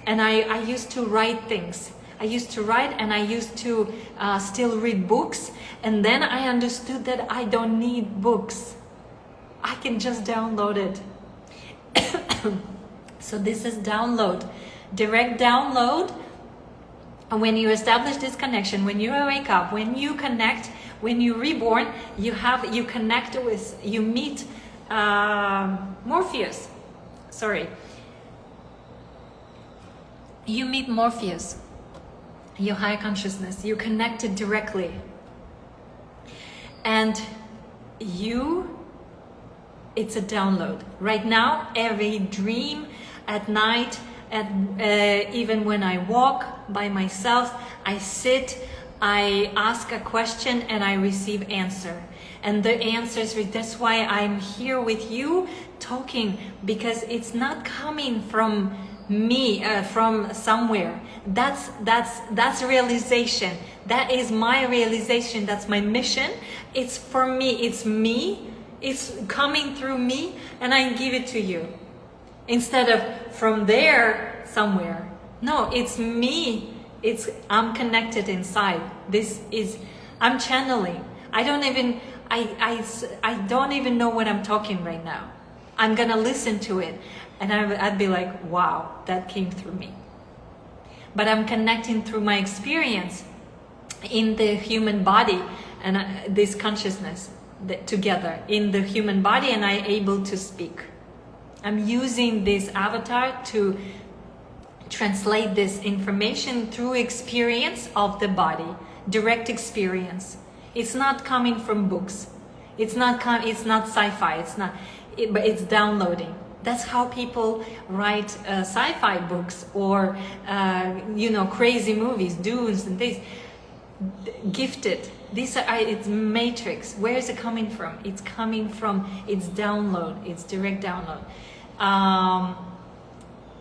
And I used to write things. I used to write and I used to still read books. And then I understood that I don't need books. I can just download it. So this is download. Direct download. And when you establish this connection, when you wake up, when you connect, when you're reborn, you meet Morpheus. Sorry. You meet Morpheus, your higher consciousness. You connected directly. And it's a download. Right now, every dream at night, even when I walk by myself, I sit, I ask a question and I receive answer. And the answers, that's why I'm here with you talking, because it's not coming from me, from somewhere. That's realization. That is my realization. That's my mission. It's for me. It's me. It's coming through me, and I give it to you. Instead of from there somewhere. No, it's me. I'm connected inside. I'm channeling. I don't even know what I'm talking right now. I'm gonna listen to it and I'd be like, wow, that came through me. But I'm connecting through my experience in the human body and this consciousness together in the human body, and I'm able to speak. I'm using this avatar to translate this information through experience of the body, direct experience. It's not coming from books. It's not sci-fi. But it's downloading. That's how people write sci-fi books or crazy movies, Dunes and things. Gifted. It's matrix. Where is it coming from? It's coming from its download. It's direct download.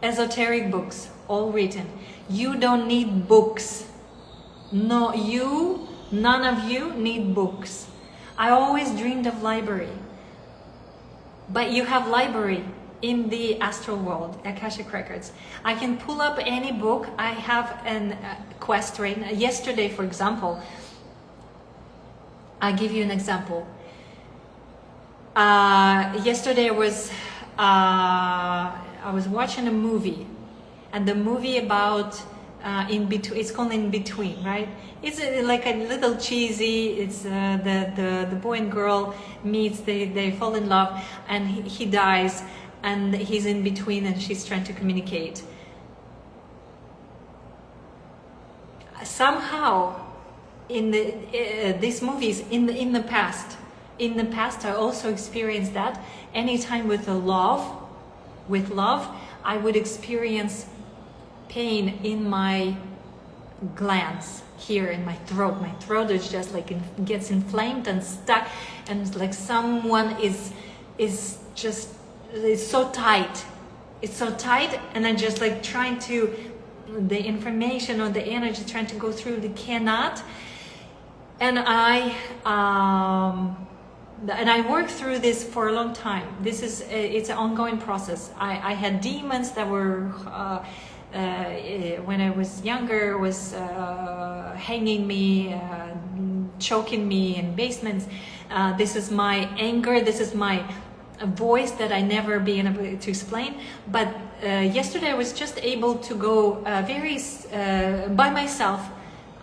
Esoteric books, all written. You don't need books. No, none of you need books. I always dreamed of library. But you have library in the astral world, Akashic Records. I can pull up any book. I have a quest right now. Yesterday, for example, I'll give you an example. Yesterday I was watching a movie, and the movie about In Between. It's called In Between, right? It's like a little cheesy. It's the boy and girl meets. They fall in love, and he dies, and he's in between, and she's trying to communicate. Somehow, in these movies, in the past, I also experienced that. Anytime with love, I would experience pain in my glands here in my throat. My throat is just like it gets inflamed and stuck, and it's like someone is just, it's so tight. It's so tight, and I'm just like trying to, the information or the energy trying to go through, they cannot. And and I worked through this for a long time. This is it's an ongoing process. I had demons that were when I was younger was hanging me, choking me in basements. This is my anger. This is my voice that I never been able to explain. But yesterday I was just able to go very by myself.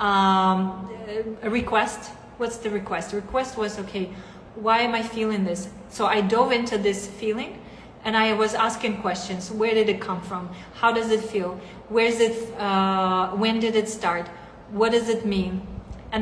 A request. What's the request? The request was, okay, why am I feeling this? So I dove into this feeling and I was asking questions. Where did it come from? How does it feel? Where is it? When did it start? What does it mean?